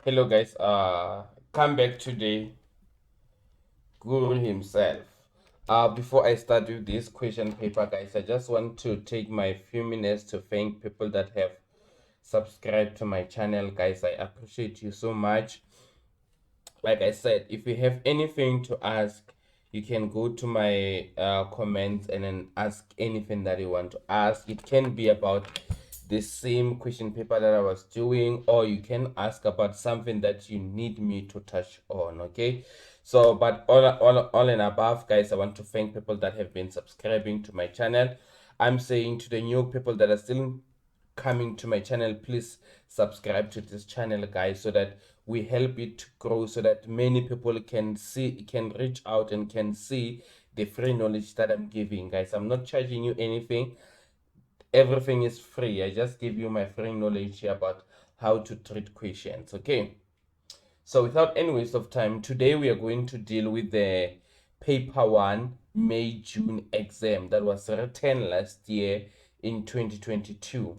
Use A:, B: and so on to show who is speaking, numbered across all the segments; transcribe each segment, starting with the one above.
A: Hello guys, come back today, Guru himself. Before I start with this question paper, guys, I just want to take my few minutes to thank people that have subscribed to my channel. Guys, I appreciate you so much. Like I said, if you have anything to ask, you can go to my comments and then ask anything that you want to ask. It can be about the same question paper that I was doing, or you can ask about something that you need me to touch on. Okay, so but all and above, guys, I want to thank people that have been subscribing to my channel. I'm saying to the new people that are still coming to my channel, please subscribe to this channel, guys, so that we help it to grow, so that many people can reach out and can see the free knowledge that I'm giving. Guys, I'm not charging you anything. Everything is free. I just give you my free knowledge about how to treat questions. Okay, so without any waste of time, today we are going to deal with the paper 1 May-June exam that was written last year in 2022.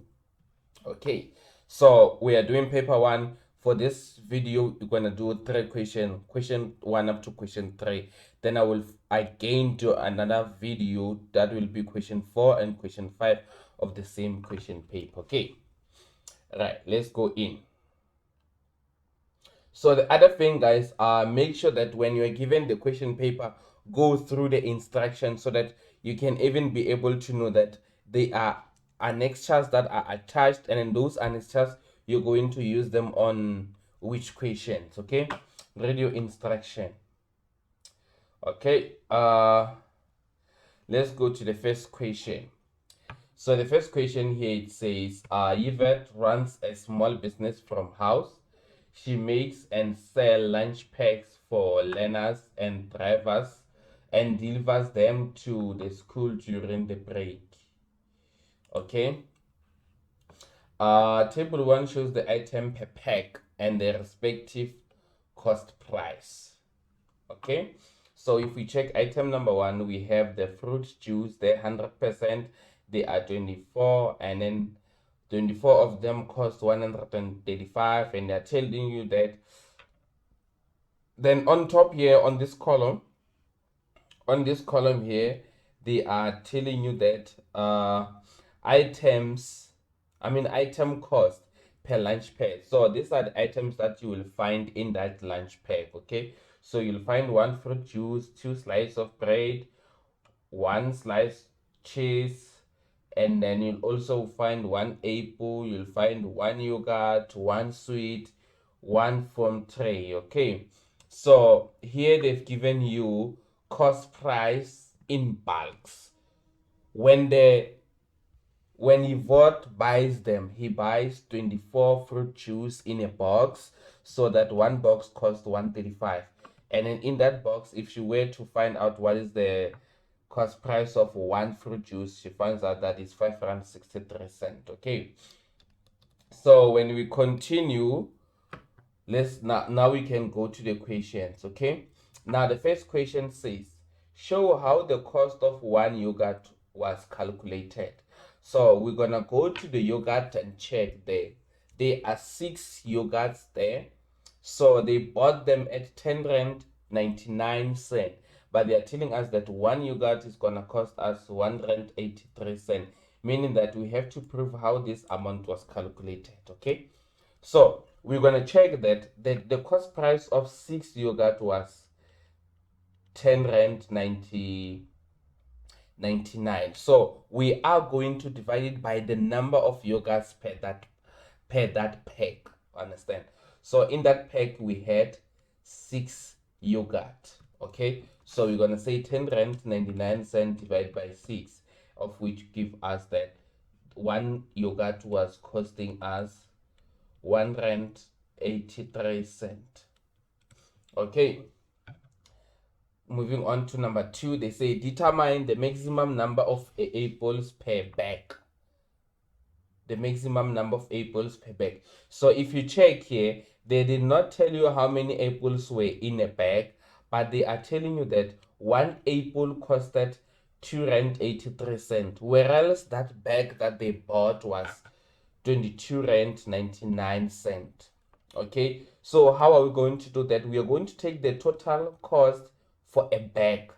A: Okay, so we are doing paper 1. For this video, you're gonna do 3 questions, question 1 up to question 3. Then I will again do another video that will be question 4 and question 5 of the same question paper. Okay, right, let's go in. So the other thing, guys, make sure that when you're given the question paper, go through the instructions so that you can even be able to know that they are annexures that are attached, and in those annexures you're going to use them on which questions. Okay, read your instruction. Okay, let's go to the first question. So the first question here, it says, Yvette runs a small business from house. She makes and sells lunch packs for learners and drivers and delivers them to the school during the break. Okay. Table 1 shows the item per pack and the respective cost price. Okay. So if we check item number 1, we have the fruit juice, the 100%, they are 24, and then 24 of them cost 135, and they're telling you that. Then on top here, on this column here, they are telling you that item cost per lunch pack. So these are the items that you will find in that lunch pack. Okay, so you'll find 1 fruit juice, 2 slices of bread, 1 slice cheese, and then you'll also find 1 apple, you'll find 1 yogurt, 1 sweet, 1 foam tray. Okay, so here they've given you cost price in bulks. When Yvette buys them, he buys 24 fruit juice in a box, so that one box costs 135. And then in that box, if she were to find out what is the cost price of 1 fruit juice, she finds out that it's 5.63. Okay, so when we continue, now we can go to the questions. Okay, now the first question says, show how the cost of 1 yogurt was calculated. So we're gonna go to the yogurt and check there are 6 yogurts there. So they bought them at 10 rand 99 cent, but they are telling us that 1 yogurt is gonna cost us 1 rand 83 cent, meaning that we have to prove how this amount was calculated. Okay, so we're gonna check that the cost price of 6 yogurt was 10 rand 99. So we are going to divide it by the number of yogurts per that pack. Understand? So in that pack we had 6 yogurt. Okay, so we're gonna say 10 rand 99 cent divided by 6, of which give us that 1 yogurt was costing us 1 rand 83 cent. Okay, moving on to number 2, they say determine the maximum number of apples per bag. The maximum number of apples per bag. So if you check here, they did not tell you how many apples were in a bag, but they are telling you that 1 apple costed 2 rand 83 cent, whereas that bag that they bought was 22 rand 99 cent. Okay, so how are we going to do that? We are going to take the total cost for a bag,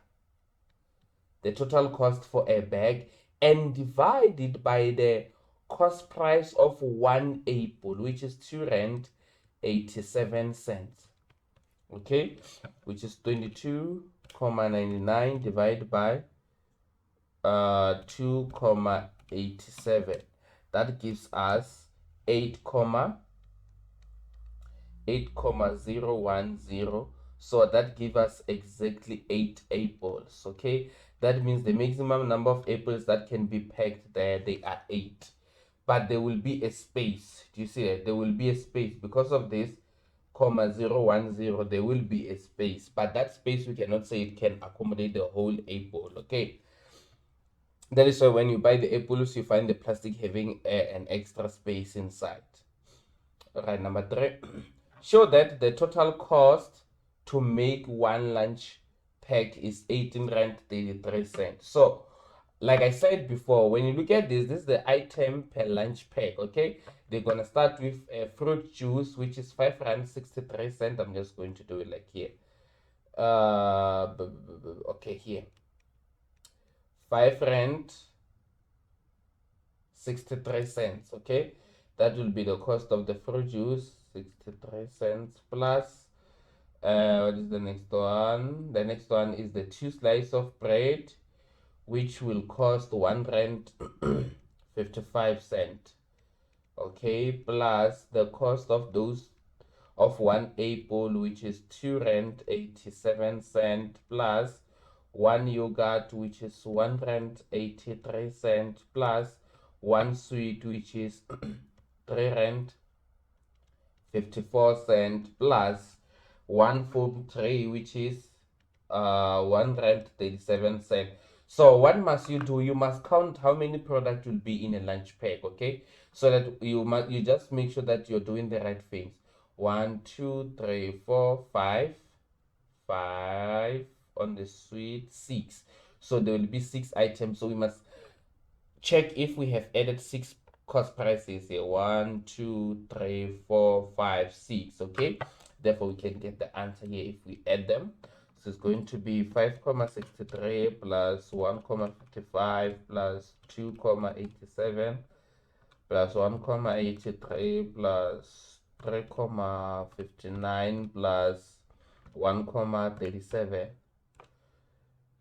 A: and divide it by the cost price of one apple, which is 2 rand 87 cents. Okay, which is 22.99 divided by 2.87. That gives us 8,010. So that gives us exactly 8 apples. Okay, that means the maximum number of apples that can be packed there, they are 8, but there will be a space. Do you see that? There will be a space because of this 0.010. There will be a space, but that space we cannot say it can accommodate the whole apple. Okay, that is why when you buy the apples, you find the plastic having an extra space inside. Right, number 3. Show that the total cost to make one lunch pack is 18 rand 33 cents. So, like I said before, when you look at this is the item per lunch pack. Okay, they're gonna start with a fruit juice, which is 5 rand 63 cents. I'm just going to do it like here. Okay, here 5 rand 63 cents. Okay, that will be the cost of the fruit juice, 63 cents plus what is the next one? The next one is the 2 slices of bread, which will cost 1 rand 55 cent. Okay, plus the cost of those of one apple, which is 2 rand 87 cent, plus one yogurt, which is 1 rand 83 cent, plus one sweet, which is 3 rand 54 cent, plus one food tray, which is 1 rand 37 cent. So what must you do? You must count how many products will be in a lunch pack. Okay, so that you just make sure that you're doing the right things. 1 2 3 4 5 on the sweet, 6. So there will be 6 items, so we must check if we have added 6 cost prices here. 1 2 3 4 5 6. Okay, therefore we can get the answer here if we add them. So it's going to be 5,63 plus 1,55 plus 2,87 plus 1,83 plus 3,59 plus 1,37.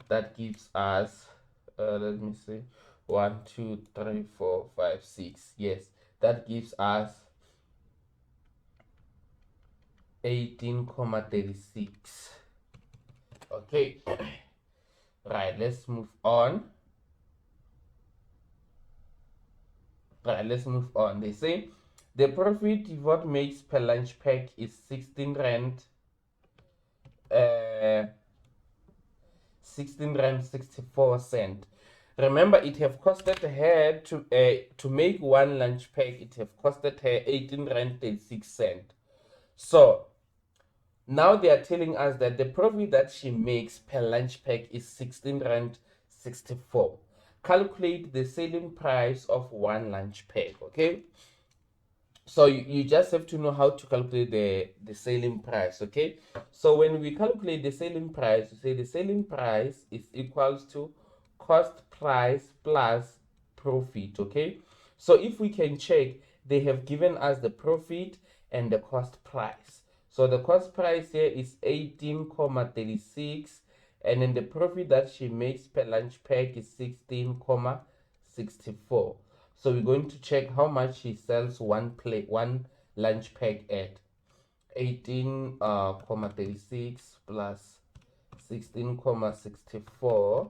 A: That gives us let me see, 1 2 3 4 5 6. Yes, that gives us 18,36. Okay, right, let's move on. They say the profit Devot makes per lunch pack is 16 rand 64 cent. Remember, it have costed her to make one lunch pack, it have costed her 18 rand 36 cent. So now they are telling us that the profit that she makes per lunch pack is 16 rand 64. Calculate the selling price of one lunch pack. Okay, so you just have to know how to calculate the selling price. Okay, so when we calculate the selling price, we say the selling price is equals to cost price plus profit. Okay, so if we can check, they have given us the profit and the cost price. So the cost price here is 18,36, and then the profit that she makes per lunch pack is 16,64. So we're going to check how much she sells one lunch pack at. 18,36 plus 16,64.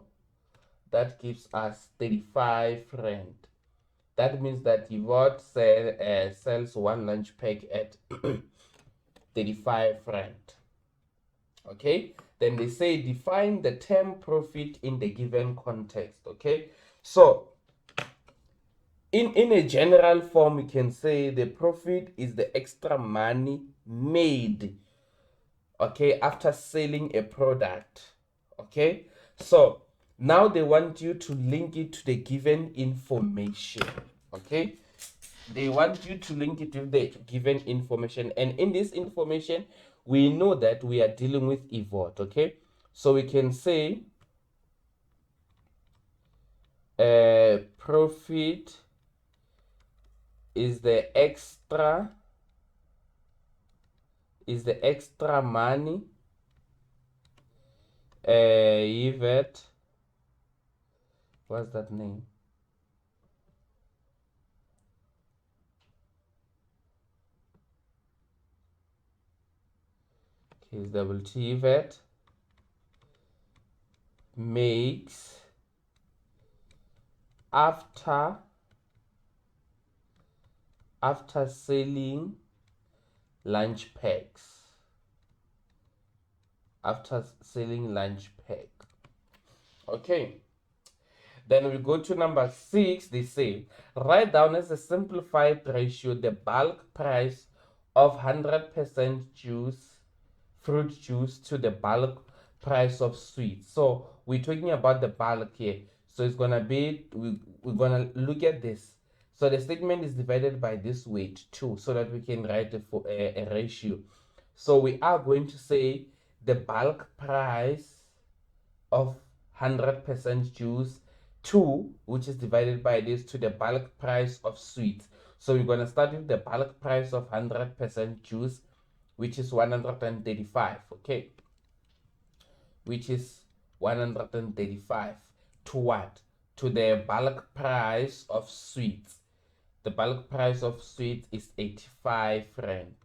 A: That gives us 35 rand. That means that Devot sells one lunch pack at 35 rand. Okay, then they say define the term profit in the given context. Okay, so in a general form, we can say the profit is the extra money made, okay, after selling a product. Okay, so now they want you to link it to the given information. Okay, they want you to link it with the given information, and in this information we know that we are dealing with EVOT. Okay, so we can say profit is the extra money EVOT, what's that name? Okay, it's double T EVOT makes after selling lunch packs. After selling lunch pack. Okay. Then we go to number 6. They say, write down as a simplified ratio the bulk price of 100% fruit juice to the bulk price of sweets. So we're talking about the bulk here. So it's gonna be, we're gonna look at this. So the statement is divided by this weight too, so that we can write a ratio. So we are going to say the bulk price of 100% juice 2, which is divided by this, to the bulk price of sweets. So we're going to start with the bulk price of 100% juice, which is 135. Okay, which is 135 to what? To the bulk price of sweets. The bulk price of sweets is 85 rand.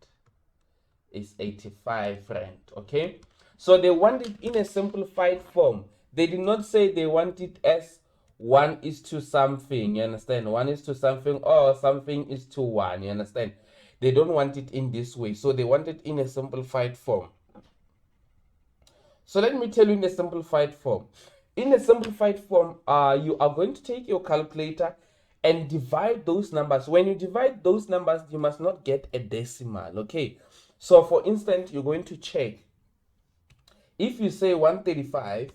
A: Is 85 rand. Okay, so they want it in a simplified form. They did not say they want it as 1 is to something, you understand? 1 is to something, or something is to 1, you understand? They don't want it in this way, so they want it in a simplified form. So let me tell you in a simplified form. In a simplified form, you are going to take your calculator and divide those numbers. When you divide those numbers, you must not get a decimal. Okay, so for instance, you're going to check. If you say 135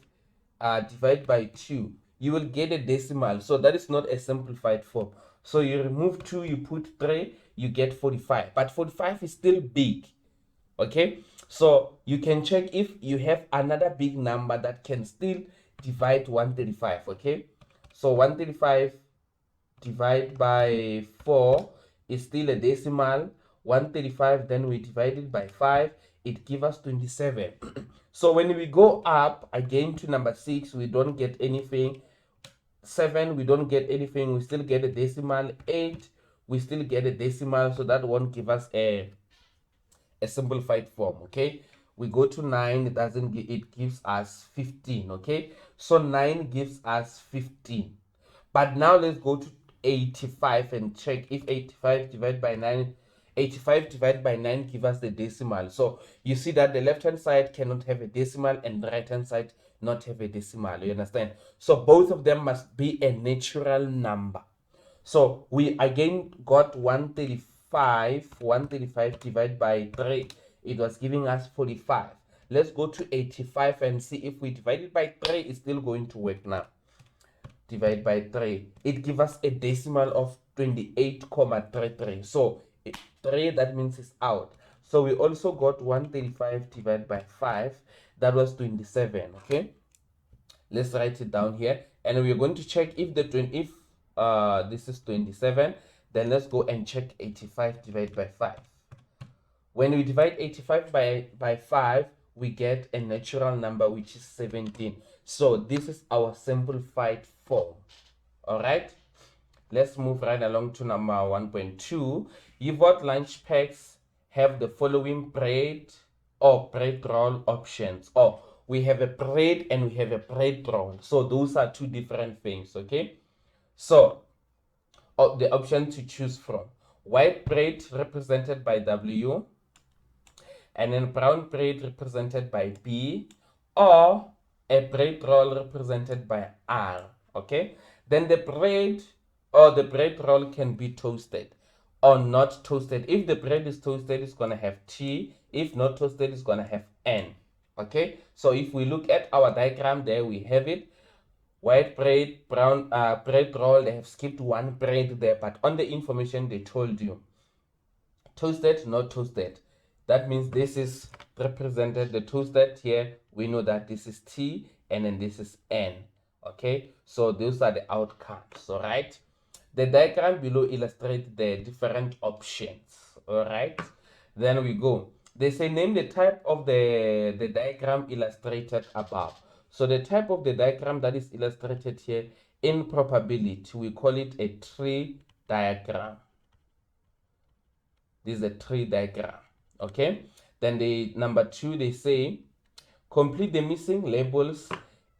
A: divided by 2, you will get a decimal. So that is not a simplified form. So you remove 2, you put 3, you get 45. But 45 is still big. Okay, so you can check if you have another big number that can still divide 135. Okay, so 135 divided by 4 is still a decimal. 135, then we divide it by 5, it gives us 27. So when we go up again to number 6, we don't get anything. 7, we don't get anything, we still get a decimal. 8, we still get a decimal, so that won't give us a simplified form. Okay, we go to 9, it gives us 15. Okay, so 9 gives us 15. But now let's go to 85 and check if 85 divided by 9 give us the decimal. So you see that the left hand side cannot have a decimal and the right hand side not have a decimal. You understand? So both of them must be a natural number. So we again got 135 divided by 3, it was giving us 45. Let's go to 85 and see if we divide it by 3, it's still going to work now. Divide by 3, it gives us a decimal of 28,33. So 3, that means it's out. So we also got 135 divided by 5, that was 27. Okay, let's write it down here, and we're going to check if this is 27. Then let's go and check 85 divided by 5. When we divide 85 by 5, we get a natural number, which is 17. So this is our simplified form. All right, let's move right along to number 1.2. EVOT lunch packs have the following bread or bread roll options. Or we have a bread and we have a bread roll. So those are two different things. Okay, so the option to choose from: white bread represented by W, and then brown bread represented by B, or a bread roll represented by R. Okay, then the bread or the bread roll can be toasted or not toasted. If the bread is toasted, it's going to have T. If not toasted, it's going to have N. Okay, so if we look at our diagram there, we have it. white bread, brown bread roll. They have skipped one bread there, but on the information they told you toasted, not toasted. That means this is represented, the toasted here, we know that this is T and then this is N. Okay, so those are the outcomes. All right, the diagram below illustrates the different options. All right, then we go. They say name the type of the diagram illustrated above. So the type of the diagram that is illustrated here in probability, we call it a tree diagram. This is a tree diagram. Okay, then the number 2, they say complete the missing labels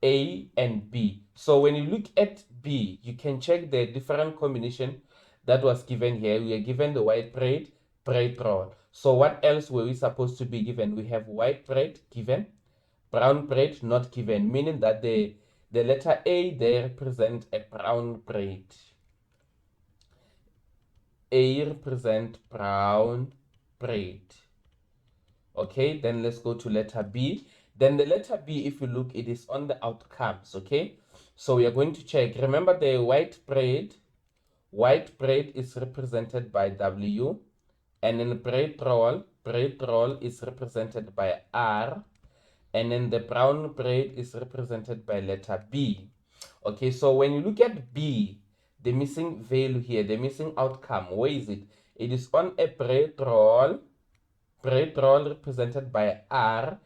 A: A and B. So when you look at B, you can check the different combination that was given here. We are given the white bread, bread roll. So what else were we supposed to be given? We have white bread given, brown bread not given, meaning that the letter A, they represent a brown bread. A represent brown bread. Okay, then let's go to letter B. Then the letter B, if you look, it is on the outcomes. Okay, so we are going to check. Remember the white bread is represented by W, and then bread roll is represented by R, and then the brown bread is represented by letter B. Okay, so when you look at B, the missing value here, the missing outcome, where is it? It is on a bread roll represented by R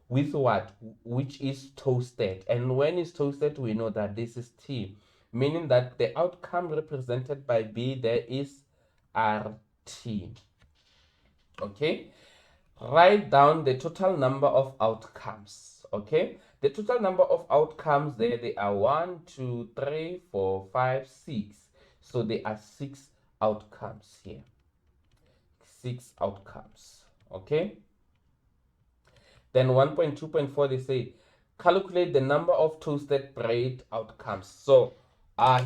A: with what? Which is toasted. And when it's toasted, we know that this is T, meaning that the outcome represented by B there is RT. Okay, write down the total number of outcomes. Okay, the total number of outcomes there, they are 1, 2, 3, 4, 5, 6. So there are 6 outcomes here. 6 outcomes. Okay, then 1.2.4, they say calculate the number of toasted bread outcomes. So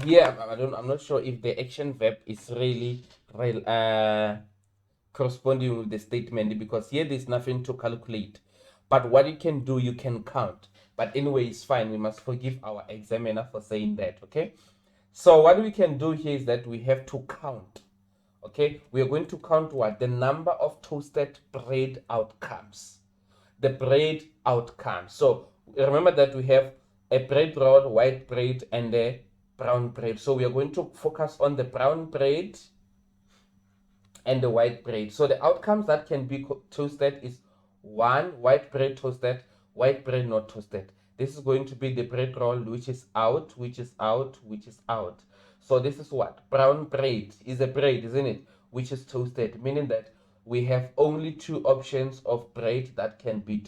A: here I'm not sure if the action verb is really corresponding with the statement, because here there's nothing to calculate, but what you can do, you can count. But anyway, it's fine, we must forgive our examiner for saying that. Okay, so what we can do here is that we have to count. Okay, we are going to count what? The number of toasted bread outcomes. The bread outcomes. So remember that we have a bread roll, white bread, and a brown bread. So we are going to focus on the brown bread and the white bread. So the outcomes that can be toasted is 1, white bread toasted, white bread not toasted. This is going to be the bread roll, which is out, which is out, which is out. So this is what? Brown bread is a bread, isn't it? Which is toasted, meaning that we have only 2 options of bread that can be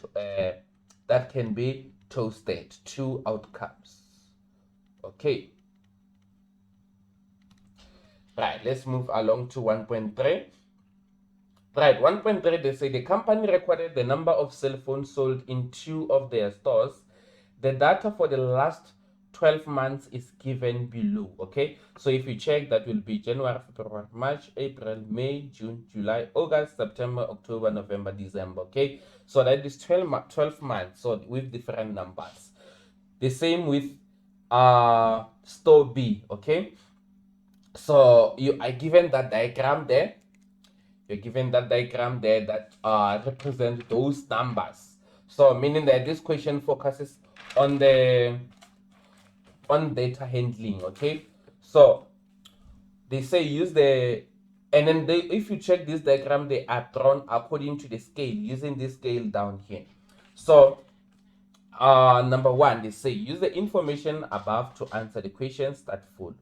A: toasted. 2 outcomes. Okay. Right, let's move along to 1.3. Right, 1.3, they say the company recorded the number of cell phones sold in 2 of their stores. The data for the last 12 months is given below. Okay, so if you check, that will be January, February, March, April, May, June, July, August, September, October, November, December. Okay, so that is 12 months, so with different numbers. The same with store B. Okay, so you are given that diagram there. You're given that diagram there that represents those numbers. So meaning that this question focuses on the data handling. Okay, so they say use the, and then if you check this diagram, they are drawn according to the scale, using this scale down here. So number 1, they say use the information above to answer the questions that follow.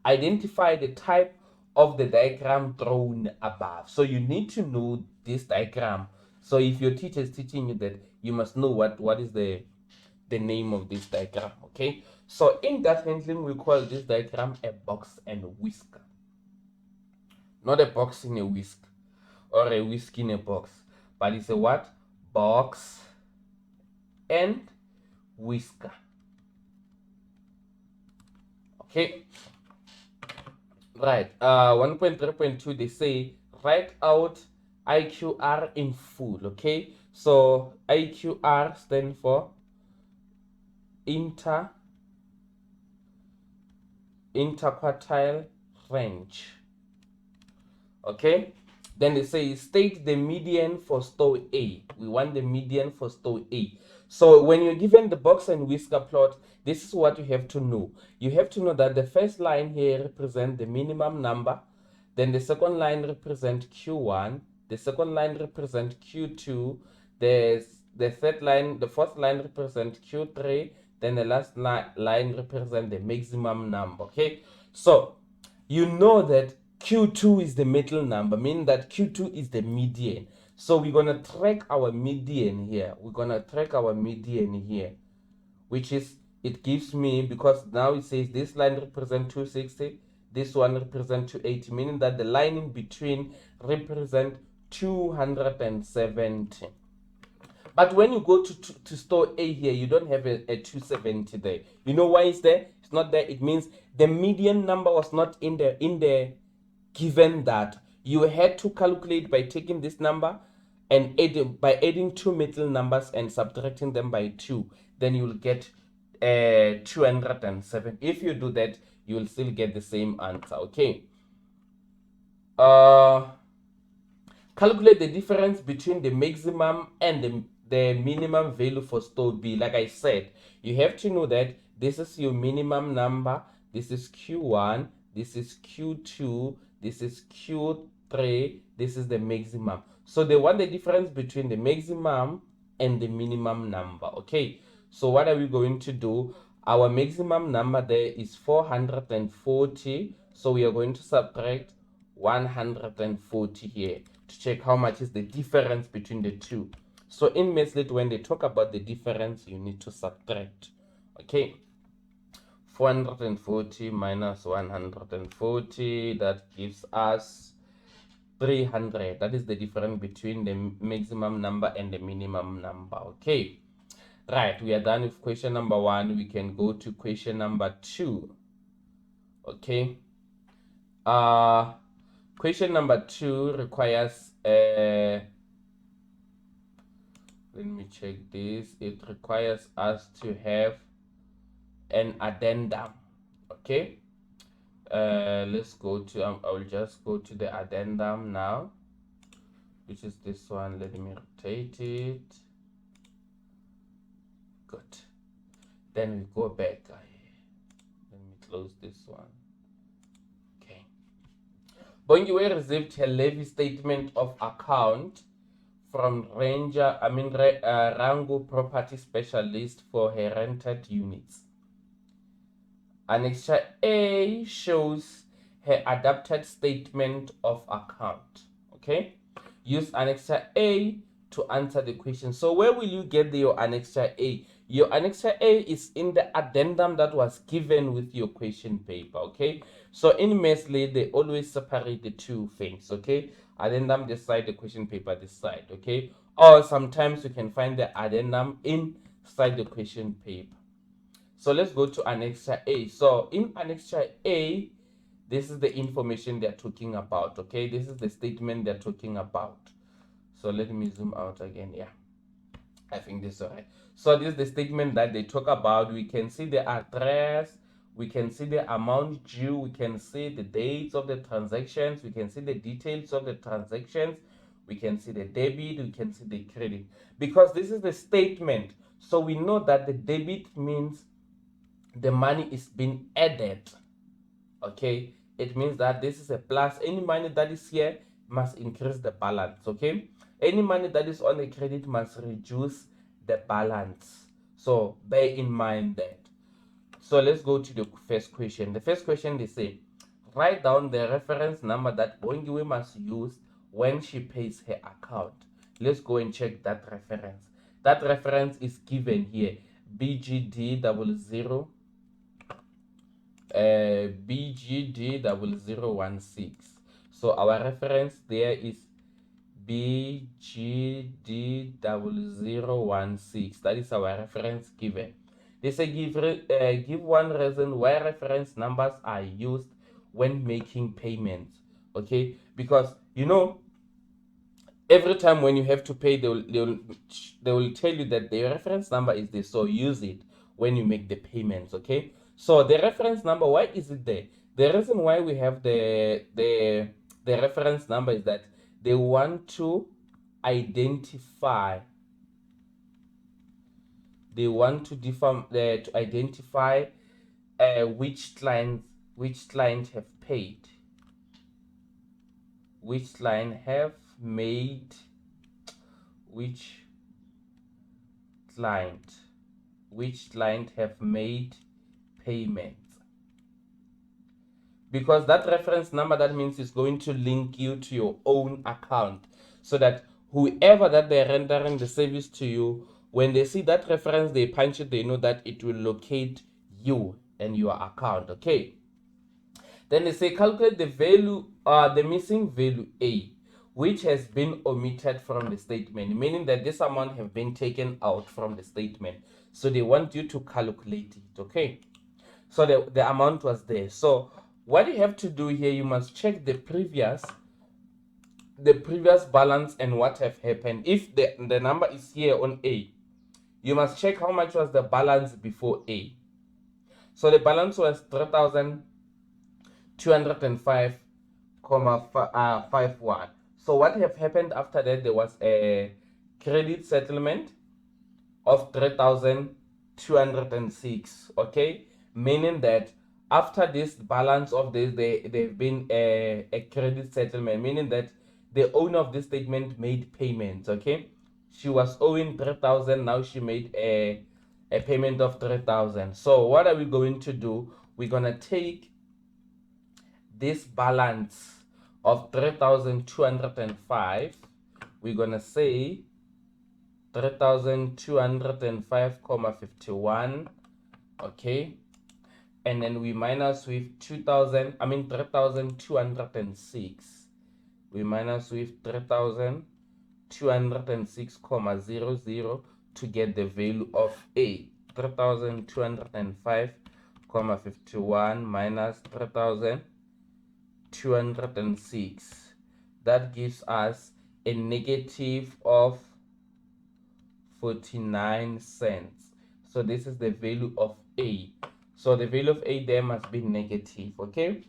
A: Identify the type of the diagram drawn above. So you need to know this diagram. So if your teacher is teaching you that, you must know what is the name of this diagram. Okay, so in that handling, we call this diagram a box and whisk. Not a box in a whisk or a whisk in a box, but it's a what? Box and whisker. Okay, right. 1.3.2, they say write out IQR in full. Okay, so IQR stands for interquartile range. Okay, then they say state the median for store A. We want the median for store A. So when you're given the box and whisker plot, this is what you have to know. You have to know that the first line here represents the minimum number, then the second line represents Q1, the second line represents Q2, the third line, the fourth line represents Q3, then the last line represents the maximum number. Okay, so you know that Q2 is the middle number, meaning that Q2 is the median. So we're going to track our median here. We're going to track our median here, which is, it gives me, because now it says this line represents 260, this one represents 280, meaning that the line in between represents 270. But when you go to store A here, you don't have a 270 there. You know why it's there? It's not there. It means the median number was not in the given that. You had to calculate by taking this number and by adding two middle numbers and subtracting them by 2. Then you will get 207. If you do that, you will still get the same answer. Okay. Calculate the difference between the maximum and the minimum value for store B. Like I said, you have to know that this is your minimum number, this is Q1, this is Q2, this is Q3, this is the maximum. So they want the difference between the maximum and the minimum number. Okay, so what are we going to do? Our maximum number there is 440, so we are going to subtract 140 here to check how much is the difference between the two. So in Mathslit, when they talk about the difference, you need to subtract. Okay, 440 minus 140, that gives us 300. That is the difference between the maximum number and the minimum number. Okay, right, we are done with question number 1. We can go to question number 2. Okay, question number 2 requires let me check this. It requires us to have an addendum. Okay, let's go to I will just go to the addendum now, which is this one. Let me rotate it. Good. Then we go back. Let me close this one. Okay, Bongiwe received her levy statement of account from Rango Property Specialist for her rented units. Annexure A shows her adapted statement of account. Okay, use Annexure A to answer the question. So where will you get your Annexure A? Your Annexure A is in the addendum that was given with your question paper. Okay, so in Mathslit, they always separate the two things. Okay, addendum this side, the question paper this side. Okay, or sometimes you can find the addendum inside the question paper. So let's go to Annexure A. So in Annexure A, this is the information they're talking about. Okay, this is the statement they're talking about. So let me zoom out again. Yeah, I think this is all right. So this is the statement that they talk about. We can see the address, we can see the amount due, we can see the dates of the transactions, we can see the details of the transactions, we can see the debit, we can see the credit. Because this is the statement, so we know that the debit means the money is being added. Okay, it means that this is a plus. Any money that is here must increase the balance. Okay, any money that is on the credit must reduce the balance. So bear in mind that. So let's go to the first question. The first question, they say, write down the reference number that Bongiwe must use when she pays her account. Let's go and check that reference. That reference is given here, BGD 00 BGD 0016. So our reference there is BGD 0016. That is our reference given. They say give one reason why reference numbers are used when making payments. Okay, because you know, every time when you have to pay, they will tell you that the reference number is this, so use it when you make the payments. Okay, So the reference number, why is it there? The reason why we have the reference number is that they want to identify. They want to identify which client have paid, which client have made, which client have made payments. Because that reference number, that means it's going to link you to your own account, so that whoever that they're rendering the service to you, when they see that reference, they punch it, they know that it will locate you and your account. Okay, then they say calculate the value, the missing value A, which has been omitted from the statement, meaning that this amount have been taken out from the statement. So they want you to calculate it. Okay, so the amount was there. So what you have to do here, you must check the previous balance and what have happened. If the number is here on A, you must check how much was the balance before A. So the balance was 3,205.51. So what have happened after that? There was a credit settlement of 3,206. Okay, meaning that after this balance of this, they've been a credit settlement, meaning that the owner of this statement made payments. Okay, she was owing 3,000, now she made a payment of 3,000. So what are we going to do? We're gonna take this balance of 3,205. we're gonna say 3,205.51. okay, and then we minus with 3,206. We minus with 3,206.00 to get the value of A. 3,205.51 minus 3,206. That gives us a negative of 49 cents. So this is the value of A. So the value of A there must be negative. Okay,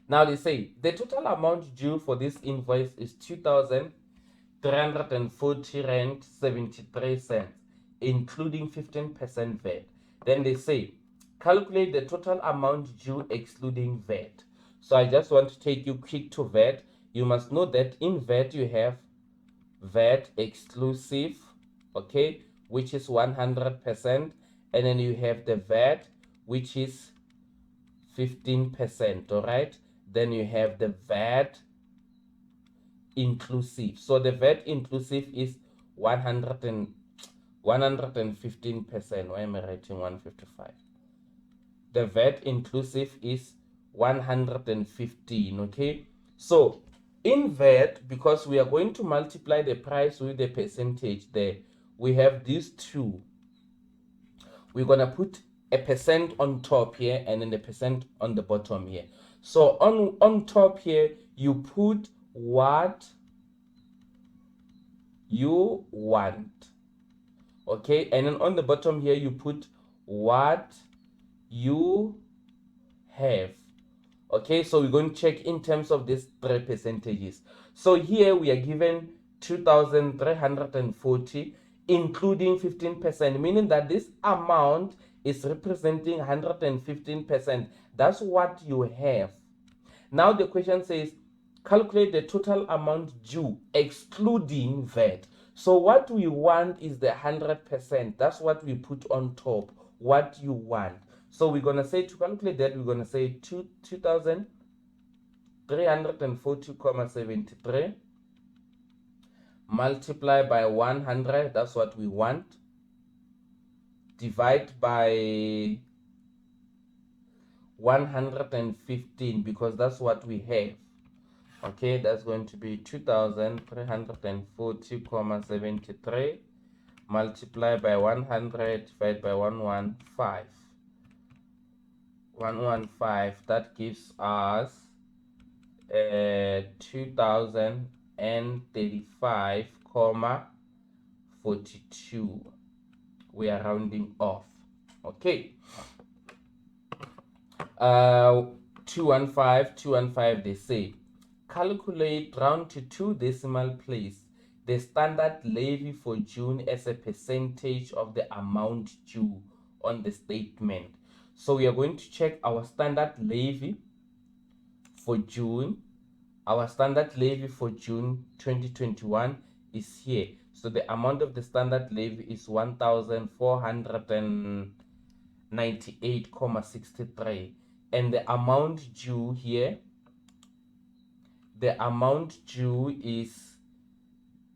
A: now they say the total amount due for this invoice is 2,340 rand 73 cents, including 15% VAT. Then they say calculate the total amount due excluding VAT. So I just want to take you quick to VAT. You must know that in VAT you have VAT exclusive, okay, which is 100%, and then you have the VAT, which is 15%. All right, then you have the VAT inclusive. So the VAT inclusive is 115%. Why am I writing 155? The VAT inclusive is 115. Okay, so in VAT, because we are going to multiply the price with the percentage there, we have these two. We're gonna put a percent on top here and then the percent on the bottom here. So on top here you put what you want, okay, and then on the bottom here you put what you have. Okay, so we're going to check in terms of these three percentages. So here we are given 2,340 including 15%, meaning that this amount is representing 115%. That's what you have. Now the question says calculate the total amount due excluding VAT. So what we want is the 100%. That's what we put on top, what you want. So we're going to say, to calculate that, we're going to say 2,340.73 multiply by 100, that's what we want, divide by 115 because that's what we have. Okay, that's going to be 2,340.73 multiply by 100 divided by 115. 115, that gives us 2,035.42. we are rounding off. Okay, 215, they say, calculate round to 2 decimal place the standard levy for June as a percentage of the amount due on the statement. So we are going to check our standard levy for June. Our standard levy for June 2021 is here. So the amount of the standard levy is 1,498.63, and the amount due here, the amount due is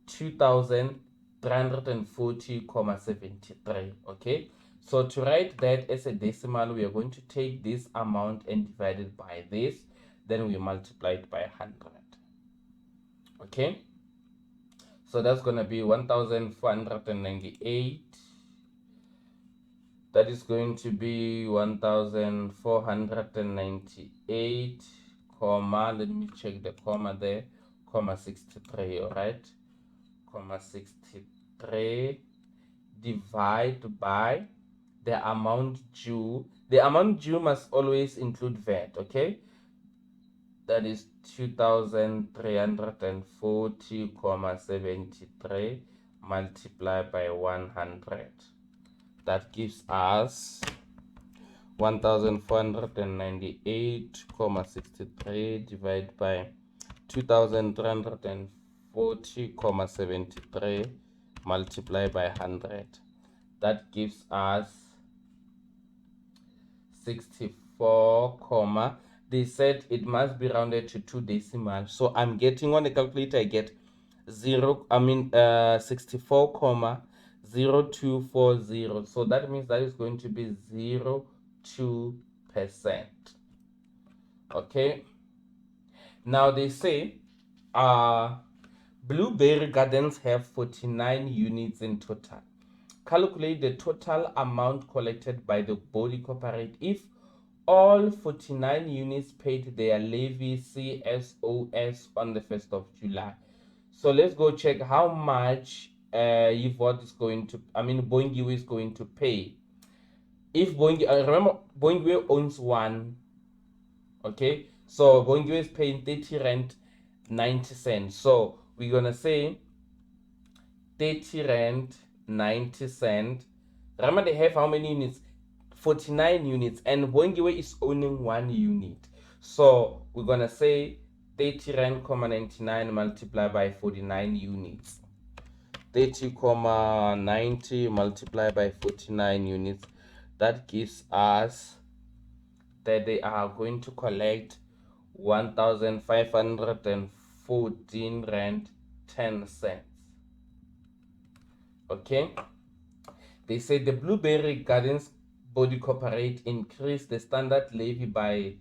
A: 2,340.73. Okay, so to write that as a decimal, we are going to take this amount and divide it by this, then we multiply it by 100. Okay, so that's gonna be 1,498. That is going to be 1,498, comma, let me check the comma there, comma 63, all right, comma 63, divide by the amount due. The amount due must always include VAT, okay? That is 2,340.73 multiplied by 100. That gives us 1,498.63 divided by 2,340.73 multiplied by 100. That gives us 64, they said it must be rounded to 2 decimals. So I'm getting on the calculator, I get 64,0240. So that means that is going to be 0.2%. Okay, now they say Blueberry Gardens have 49 units in total. Calculate the total amount collected by the body corporate if all 49 units paid their levy CSOS on the 1st of July. So let's go check how much Yvonne is going to, Boingiwe is going to pay. If Boingiwe, remember Boingiwe owns one, okay? So Boingiwe is paying 30 rand 90 cents. So we're gonna say 30 rand 90 cents. Remember they have how many units? 49 units, and Boingiwe is owning 1 unit. So we're gonna say 30 rand, 99 multiplied by 49 units. 30,90 multiplied by 49 units. That gives us that they are going to collect 1,514 rand 10 cents. Okay, they say the Blueberry Gardens Body Corporate increased the standard levy by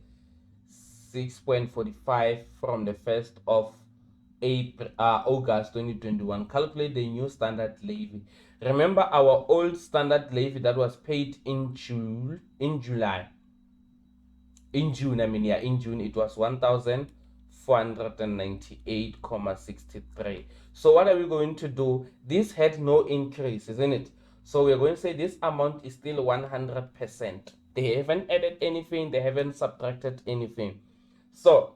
A: 6.45 from the 1st of August 2021. Calculate the new standard levy. Remember our old standard levy that was paid in June, it was 1,498.63. So what are we going to do? This had no increase, isn't it? So we're going to say this amount is still 100%. They haven't added anything, they haven't subtracted anything. So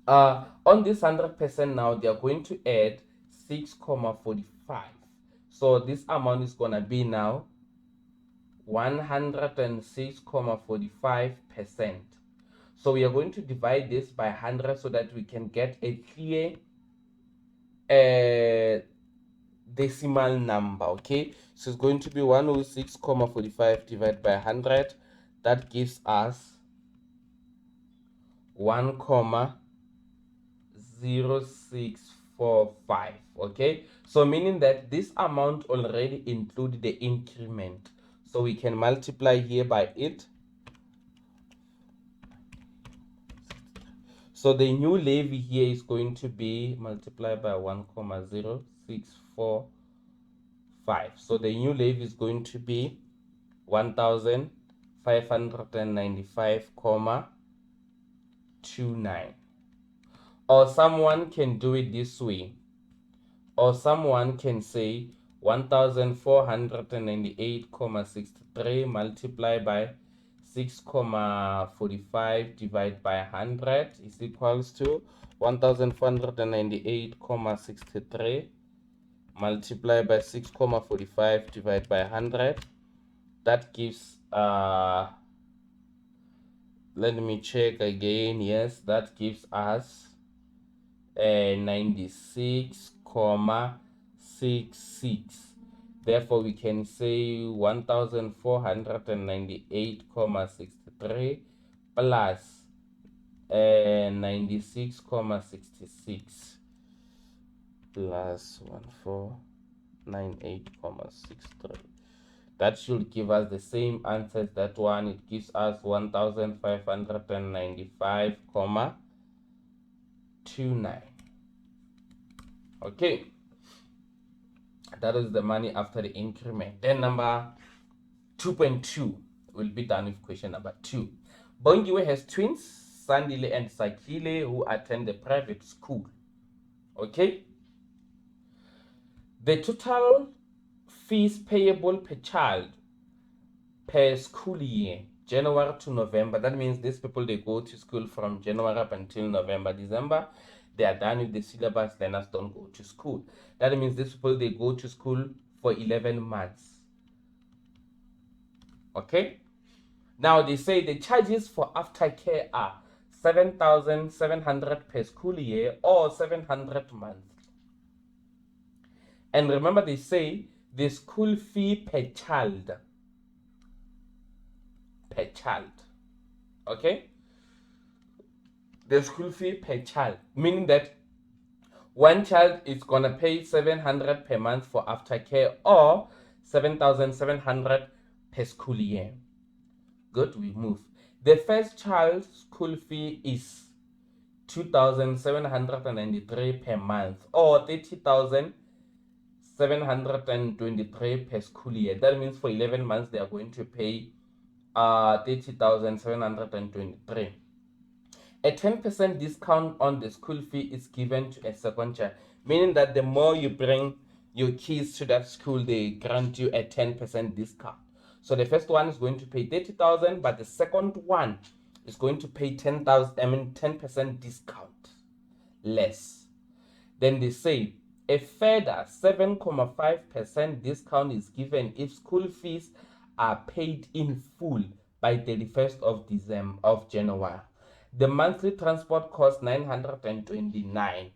A: on this 100% now, they are going to add 6.45. So this amount is gonna be now 106.45%. So we are going to divide this by 100 so that we can get a clear decimal number. Okay, so it's going to be 106.45 divided by 100. That gives us 1,0645. Okay, so meaning that this amount already includes the increment, so we can multiply here by it. So the new levy here is going to be multiplied by 1,0645. So the new levy is going to be 1,595.29. Or someone can do it this way. Or someone can say 1,498.63 multiplied by 6,45 divided by 100 is equals to 1498,63 multiplied by 6,45 divided by 100. That gives let me check again. Yes, that gives us 96,66. Therefore, we can say 1498,63 plus 96,66 plus 1498,63. That should give us the same answer as that one. It gives us 1595,29. Okay, that is the money after the increment. Then number 2.2 will be done with question number 2. Bongiwe has twins, Sandile and Sakile, who attend the private school. Okay, the total fees payable per child per school year, January to November. That means these people, they go to school from January up until November. December, they are done with the syllabus. Learners don't go to school. That means these people, they go to school for 11 months. Okay, now they say the charges for aftercare are 7,700 per school year or 700 months. And remember, they say the school fee per child. Okay, the school fee per child, meaning that one child is gonna pay 700 per month for aftercare or 7,700 per school year. Good, we move. The first child's school fee is 2,793 per month or 30,723 per school year. That means for 11 months they are going to pay 30,723. A 10% discount on the school fee is given to a second child, meaning that the more you bring your kids to that school, they grant you a 10% discount. So the first one is going to pay 30,000, but the second one is going to pay 10% discount less. Then they say a further 7.5% discount is given if school fees are paid in full by 31st of January. The monthly transport costs 929.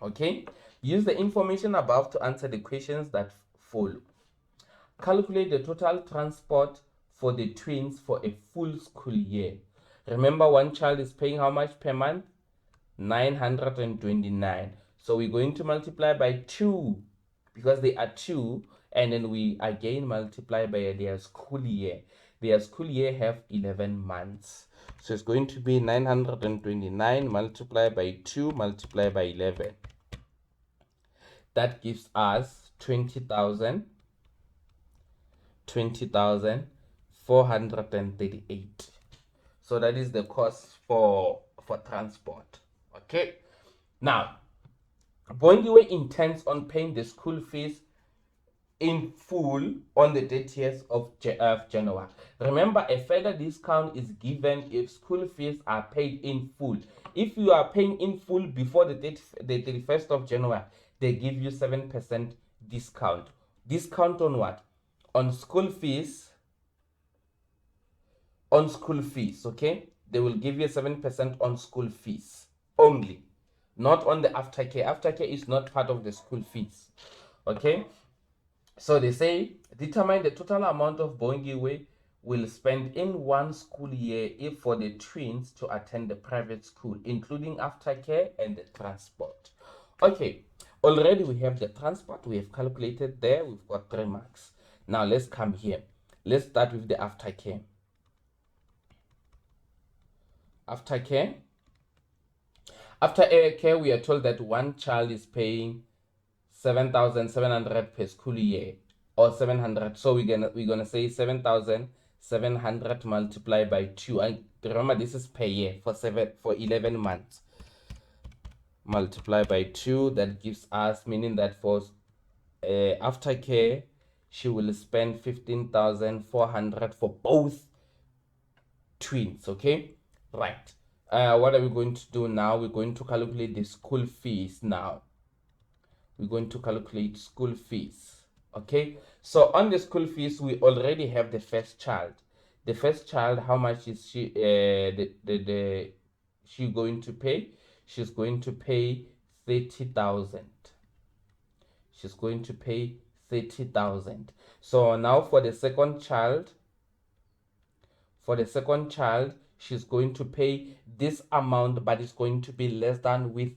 A: Okay, use the information above to answer the questions that follow. Calculate the total transport for the twins for a full school year. Remember, one child is paying how much per month? 929. So we're going to multiply by 2 because they are 2, and then we again multiply by their school year. Their school year have 11 months. So it's going to be 929 multiplied by 2 multiplied by 11. That gives us 20,438. So that is the cost for transport. Okay, now Bongiwe intends on paying the school fees in full on the 30th of January. Remember, a further discount is given if school fees are paid in full. If you are paying in full before the 31st of January, they give you 7% discount. Discount on what? On school fees. On school fees, okay? They will give you 7% on school fees only, not on the aftercare. Aftercare is not part of the school fees, okay? So they say determine the total amount of Bongiwe will spend in one school year if for the twins to attend the private school, including aftercare and the transport. Okay, already we have the transport. We have calculated there. We've got 3 marks. Now let's come here. Let's start with the aftercare. Aftercare. Aftercare, we are told that one child is paying 7,700 per school year, or 700. So we're gonna say 7,700 multiplied by 2. And remember, this is per year for 11 months. Multiply by 2. That gives us, meaning that for aftercare, she will spend 15,400 for both twins. Okay, right. What are we going to do now? We're going to calculate the school fees now. We're going to calculate school fees. Okay, so on the school fees, we already have the first child. The first child, how much is she she going to pay? She's going to pay 30,000. She's going to pay 30,000. So now for the second child, she's going to pay this amount, but it's going to be less than with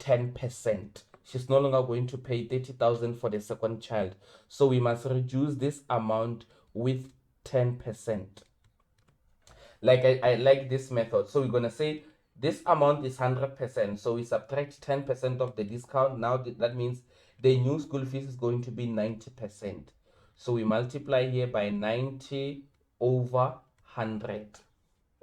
A: 10%. She's no longer going to pay 30,000 for the second child. So we must reduce this amount with 10%. Like I like this method. So we're going to say this amount is 100%. So we subtract 10% of the discount. Now that means the new school fees is going to be 90%. So we multiply here by 90 over 100.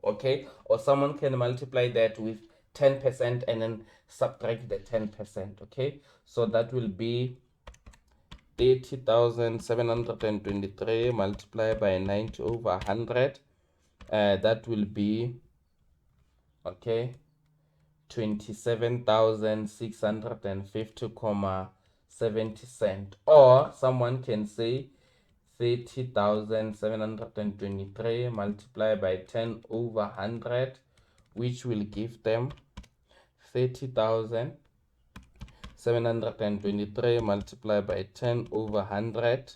A: Okay, or someone can multiply that with 10% and then subtract the 10%. Okay, so that will be 80,723 multiplied by 90 over 100. That will be, okay, 27,650,70 cents. Or someone can say 30,723 multiplied by 10 over 100, which will give them 30,723 multiplied by 10 over 100.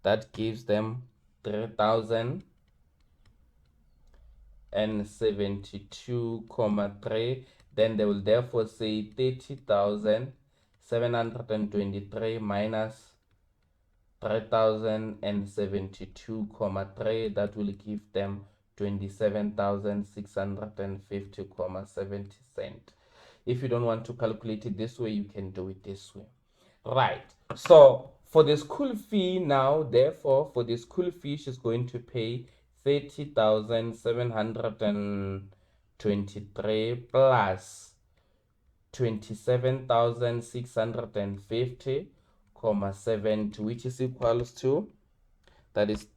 A: That gives them 3,072,3. Then they will therefore say 30,723 minus 3,072,3. That will give them 27,650,70 cents. If you don't want to calculate it this way, you can do it this way. Right. So for the school fee now, therefore, for the school fee, she's going to pay 30,723 plus 27,650,70, which is equals to, that is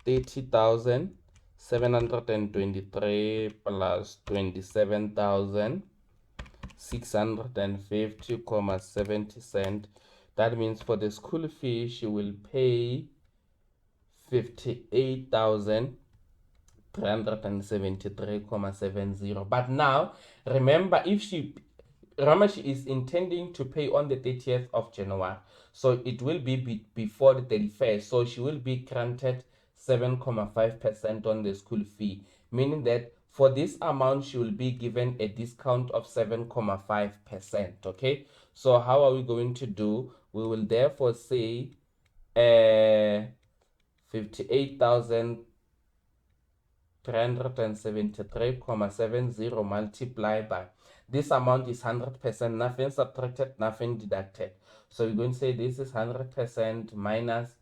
A: 30,723 plus 27,650,70 cents. That means for the school fee, she will pay 58,373,70. But now, remember, if she is intending to pay on the 30th of January, so it will be before the 31st, so she will be granted 7.5% on the school fee, meaning that for this amount she will be given a discount of 7.5%. Okay, so how are we going to do? We will therefore say 58,373,70 multiplied by this amount is 100%, nothing subtracted, nothing deducted. So we're going to say this is 100% minus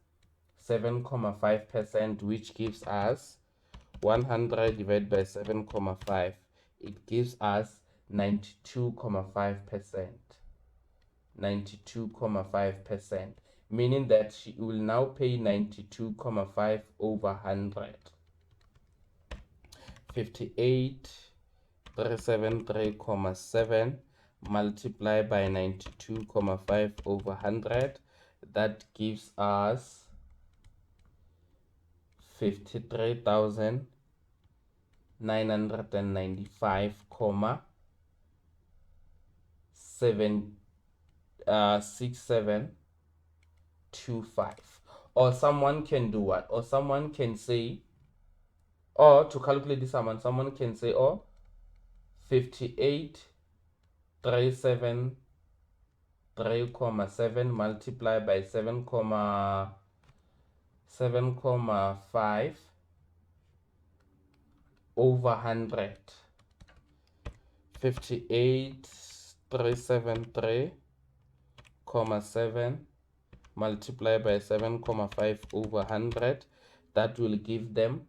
A: 7.5%, which gives us 100 divided by 7.5. It gives us 92.5%. 92.5%, meaning that she will now pay 92.5 over 100. 58,373,7 multiplied by 92.5 over 100. That gives us 53,995,6725. Or someone can do what? Or someone can say, or to calculate this amount, someone can say, oh, 58,373,7 multiplied by 7.5 over 100. 58,373,7 multiplied by 7.5 over 100. That will give them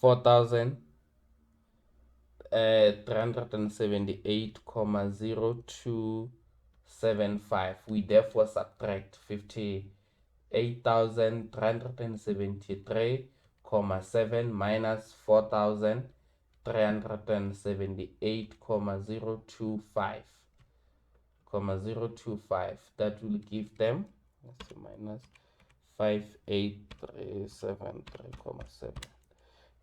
A: 4,378,0275. We therefore subtract 58,373,7 minus 4,378,025, that will give them, let's see, minus 58373,7.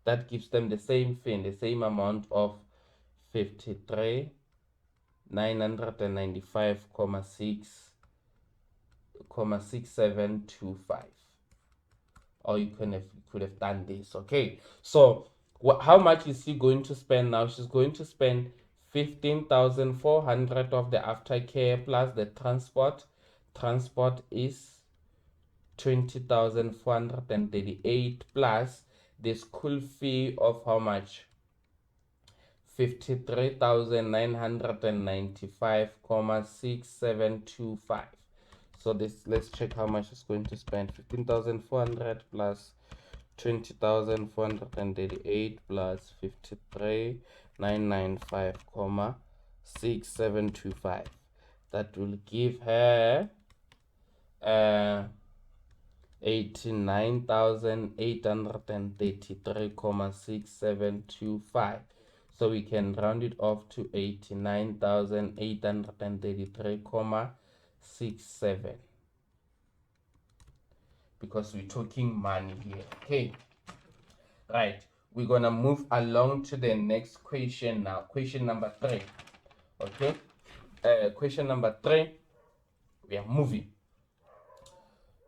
A: That gives them the same thing, the same amount of 53,995,6725. Or you could have done this. Okay, so how much is she going to spend now? She's going to spend 15,400 of the aftercare plus the transport. Transport is 20,438 plus the school fee of how much? 53,995,6725. So this, let's check how much is going to spend. 15,400 plus 20,488 plus 53,995,6725. That will give her 89,833,6725. So we can round it off to 89,833,67, because we're talking money here. Okay, right, we're gonna move along to the next question now. Question number 3. Okay, question number 3, we are moving.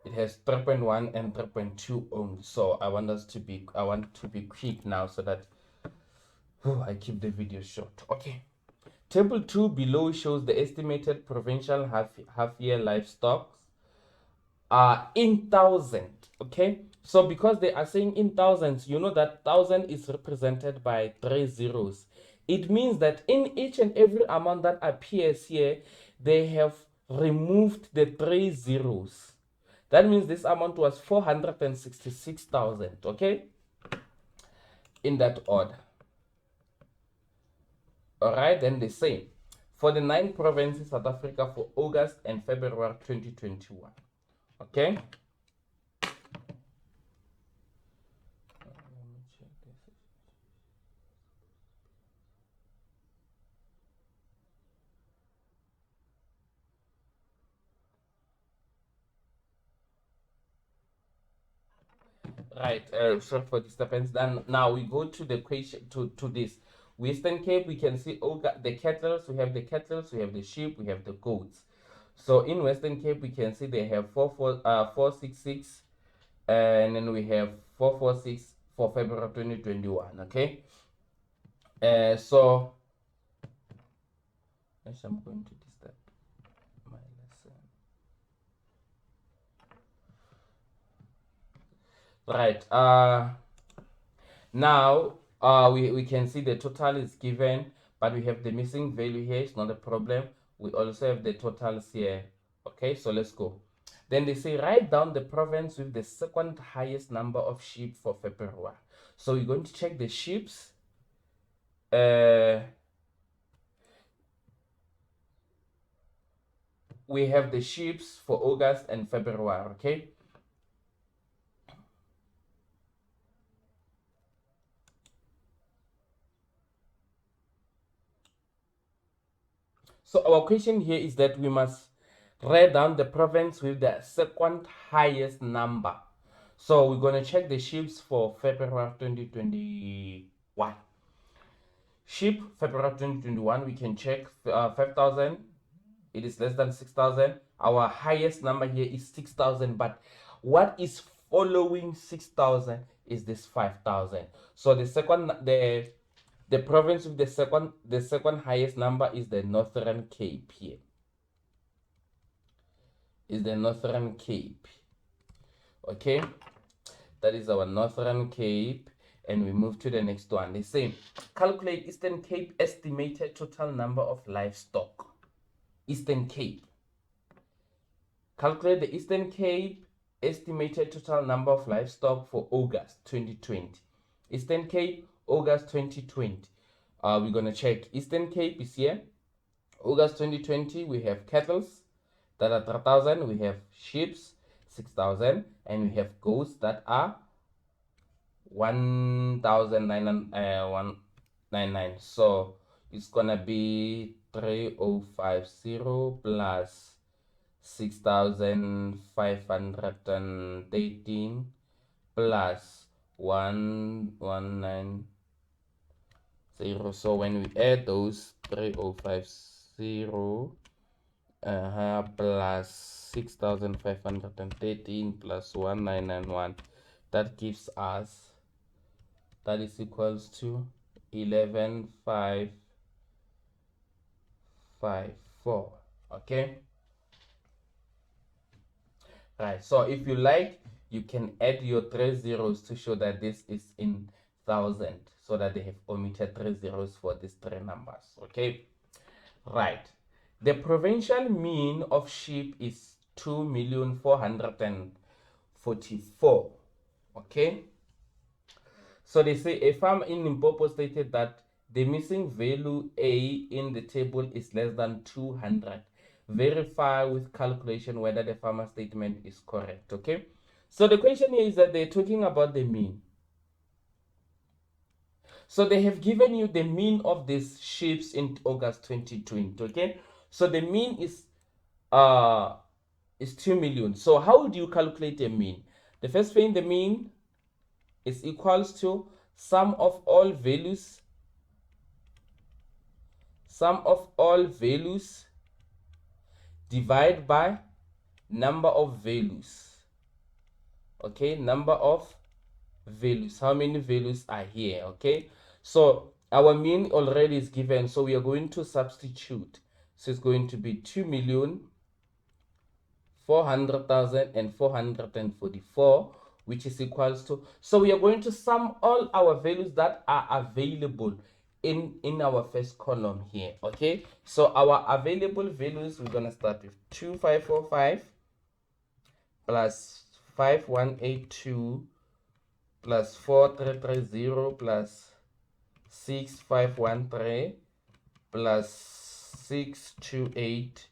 A: It has 3.1 and 3.2 only, so I want to be quick now, so that I keep the video short. Okay, table 2 below shows the estimated provincial half-year livestock in thousand. Okay, so because they are saying in thousands, you know that 1,000 is represented by 3 zeros. It means that in each and every amount that appears here, they have removed the 3 zeros. That means this amount was 466,000. Okay, in that order. All right, then they say for the 9 provinces South Africa for August and February 2021. Okay, right, sorry for disturbance. Then now we go to the question, to this Western Cape. We can see the cattle. We have the cattle, we have the sheep, we have the goats. So in Western Cape we can see they have 466, and then we have 446 for February 2021. Okay, so actually I'm going to disturb my lesson. Right, now we can see the total is given, but we have the missing value here. It's not a problem. We also have the totals here. Okay, so let's go. Then they say write down the province with the second highest number of sheep for February. So we're going to check the sheeps. We have the sheeps for August and February. Okay, so our question here is that we must write down the province with the second highest number. So we're going to check the sheeps for February 2021. Sheep February 2021, we can check 5,000. It is less than 6,000. Our highest number here is 6,000, but what is following 6,000 is this 5,000. So the province with the second highest number is the Northern Cape here. Is the Northern Cape. Okay, that is our Northern Cape, and we move to the next one. They say calculate Eastern Cape estimated total number of livestock. Eastern Cape. Calculate the Eastern Cape estimated total number of livestock for August 2020. Eastern Cape, August 2020. We're going to check. Eastern Cape is here. August 2020, we have cattle that are 3,000. We have sheep, 6,000. And we have goats that are 1,199. So it's gonna be 3050 plus 6,513 plus 1190. So when we add those 3050 plus 6,513 plus 1991, that gives us, that is equals to 11,554. Okay, right. So if you like, you can add your 3 zeros to show that this is in thousand, so that they have omitted 3 zeros for these 3 numbers. Okay, right. The provincial mean of sheep is 2,444. Okay, so they say a farm in Limpopo stated that the missing value A in the table is less than 200. Verify with calculation whether the farmer statement is correct. Okay, so the question here is that they're talking about the mean. So they have given you the mean of these sheep in August 2020. Okay, so the mean is 2 million. So how do you calculate a mean? The first thing, the mean is equals to sum of all values divide by number of values. Okay, number of values, how many values are here? Okay, so our mean already is given, so we are going to substitute. So it's going to be 2,400,444, which is equals to, so we are going to sum all our values that are available in our first column here. Okay, so our available values, we're going to start with 2,545 plus 5,182 plus 4,330 plus 6,513 plus 628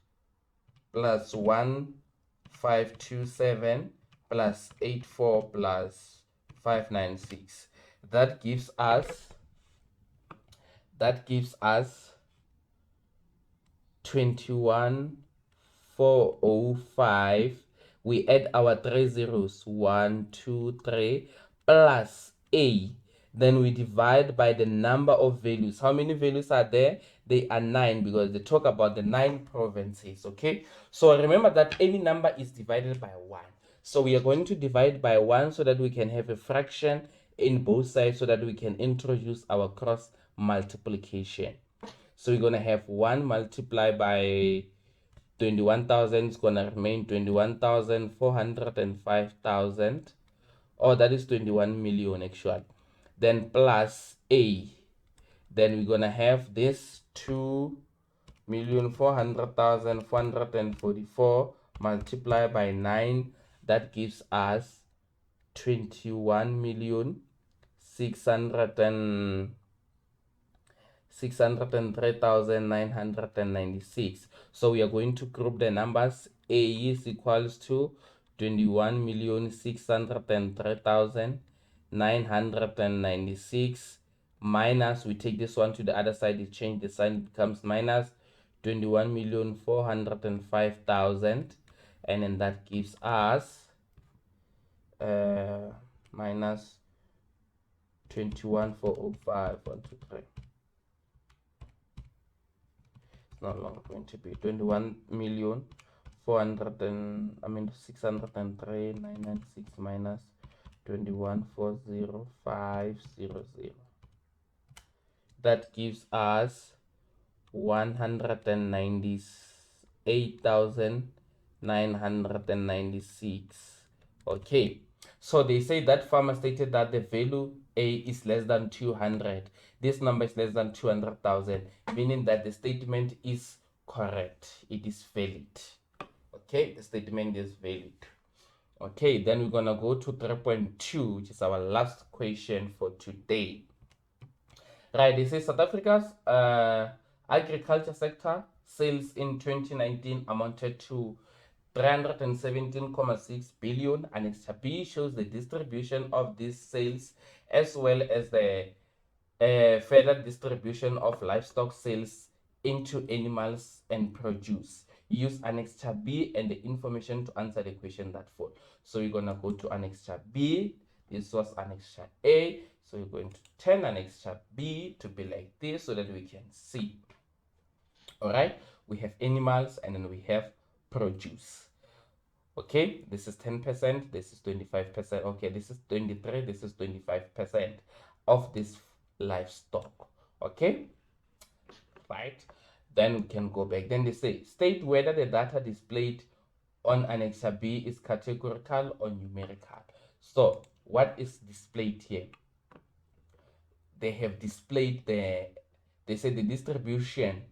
A: plus 1,527 plus 84 plus 596. That gives us 21,405. We add our 3 zeros, 1, 2, 3 plus A. Then we divide by the number of values. How many values are there? They are 9, because they talk about the 9 provinces. Okay, so remember that any number is divided by 1. So we are going to divide by 1 so that we can have a fraction in both sides, so that we can introduce our cross multiplication. So we're going to have 1 multiplied by 21,000 is going to remain 21,405,000. Oh, that is 21 million actually. Then plus A. Then we're going to have this 2,400,444 multiplied by 9. That gives us 21,603,996. So we are going to group the numbers. A is equals to 21,603,996 minus, we take this one to the other side, it change the sign, it becomes minus 21,405,000, and then that gives us minus 21,405. 1, 2, 3. It's no longer going to be 21,603,996 minus 21,405,000. That gives us 198,996. Okay, so they say that farmer stated that the value A is less than 200. This number is less than 200,000, meaning that the statement is correct. It is valid. Okay, the statement is valid. Okay, then we're gonna go to 3.2, which is our last question for today. Right, this is South Africa's agriculture sector sales in 2019 amounted to 317.6 billion. Annexure B shows the distribution of these sales as well as the further distribution of livestock sales into animals and produce. Use Annexure B and the information to answer the question that follows. So you're going to go to Annexure B. This was Annexure A. So you're going to turn Annexure B to be like this so that we can see. All right, we have animals and then we have produce. Okay, this is 10%, this is 25%. Okay, this is 23, this is 25% of this livestock. Okay, right, then we can go back. Then they say state whether the data displayed on Annexure B is categorical or numerical. So what is displayed here? They have displayed they say the distribution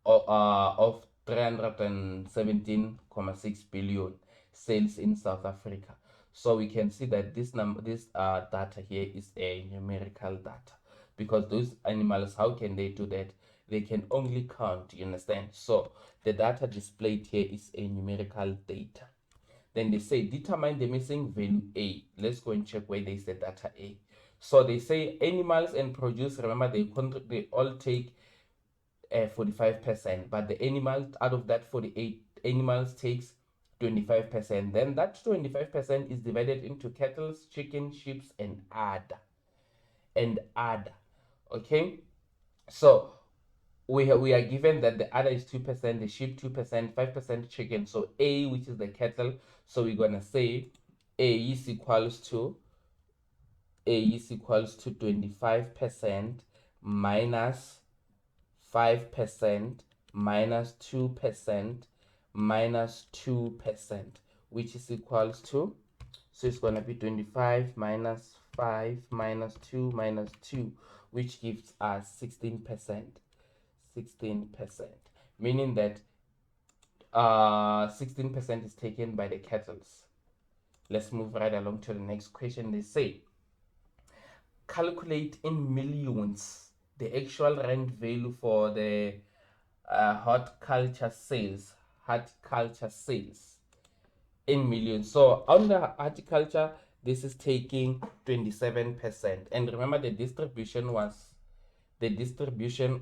A: of 317.6 billion sales in South Africa. So we can see that this data here is a numerical data, because those animals, how can they do that? They can only count, you understand? So the data displayed here is a numerical data. Then they say determine the missing value A. Let's go and check where there is the data A. So they say animals and produce, remember they all take 45%, but the animal out of that 48 animals takes 25%. Then that 25% is divided into cattle, chicken, sheep, and other. Okay, so we are given that the other is 2%, the sheep 2%, 5% chicken. So A, which is the cattle, so we're gonna say A is equals to 25% minus 5% minus 2% minus 2%, which is equals to, so it's going to be 25 minus 5 minus 2 minus 2, which gives us 16%. 16%, meaning that 16% is taken by the cattle. Let's move right along to the next question. They say calculate in millions the actual rent value for the horticulture sales in millions. So on the horticulture, this is taking 27%, and remember the distribution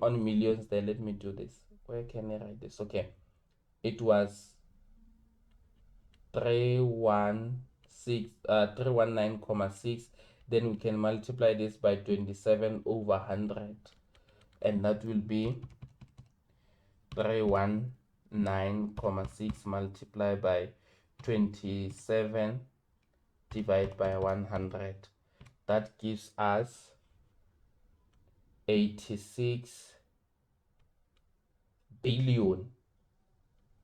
A: on millions there. Let me do this. Where can I write this? Okay, it was 319.6. Then we can multiply this by 27 over 100, and that will be 319.6 multiplied by 27 divided by 100. That gives us 86 billion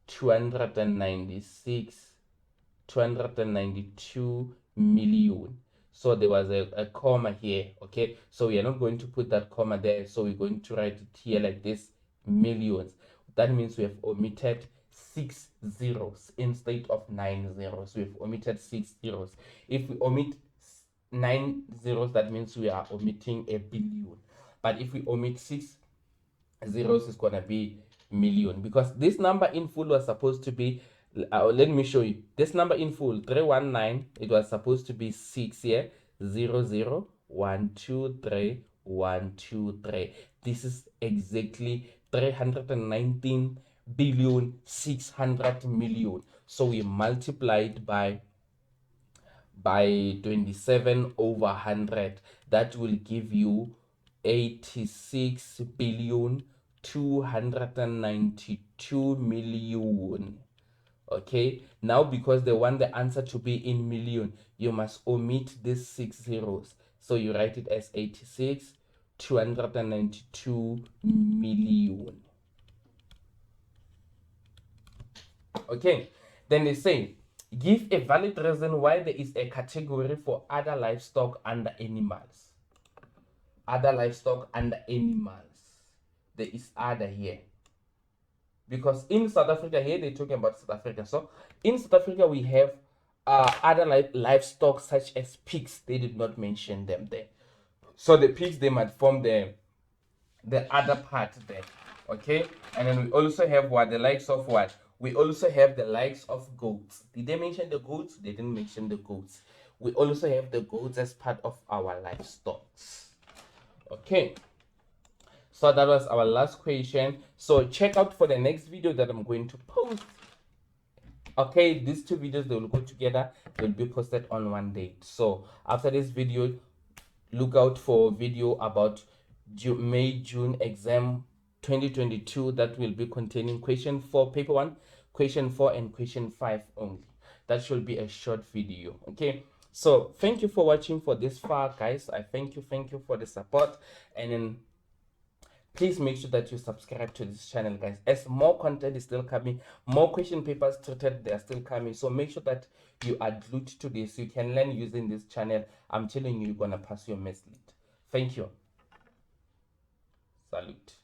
A: 292 million. So there was a comma here. Okay, so we are not going to put that comma there, so we're going to write it here like this, millions. That means we have omitted 6 zeros instead of 9 zeros. We've omitted 6 zeros. If we omit 9 zeros, that means we are omitting a billion. But if we omit 6 zeros, it's gonna be million, because this number in full was supposed to be, let me show you. This number in full, 319, it was supposed to be 6 here, 0 0 1 2 3 1 2 3. This is exactly 319 billion 600 million. So we multiplied by 27 over 100. That will give you 86 billion 292 million. Okay, now because they want the answer to be in million, you must omit these 6 zeros. So you write it as 86 292 million. Okay, then they say give a valid reason why there is a category for other livestock under animals. Other livestock under animals. There is other here. Because in South Africa, here they're talking about South Africa. So in South Africa, we have other livestock such as pigs. They did not mention them there. So the pigs, they might form the other part there. Okay, and then we also have what the likes of what We also have the likes of goats. Did they mention the goats? They didn't mention the goats. We also have the goats as part of our livestock. Okay, so that was our last question. So check out for the next video that I'm going to post. Okay, these two videos, they will go together. They'll be posted on one date. So after this video, look out for a video about May-June exam 2022 that will be containing question 4 paper 1, question 4 and question 5 only. That should be a short video. Okay, so thank you for watching for this far, guys. I thank you for the support, and then please make sure that you subscribe to this channel, guys, as more content is still coming, more question papers treated, they are still coming. So make sure that you are glued to this. You can learn using this channel. I'm telling you, you're gonna pass your maths lit. Thank you. Salute.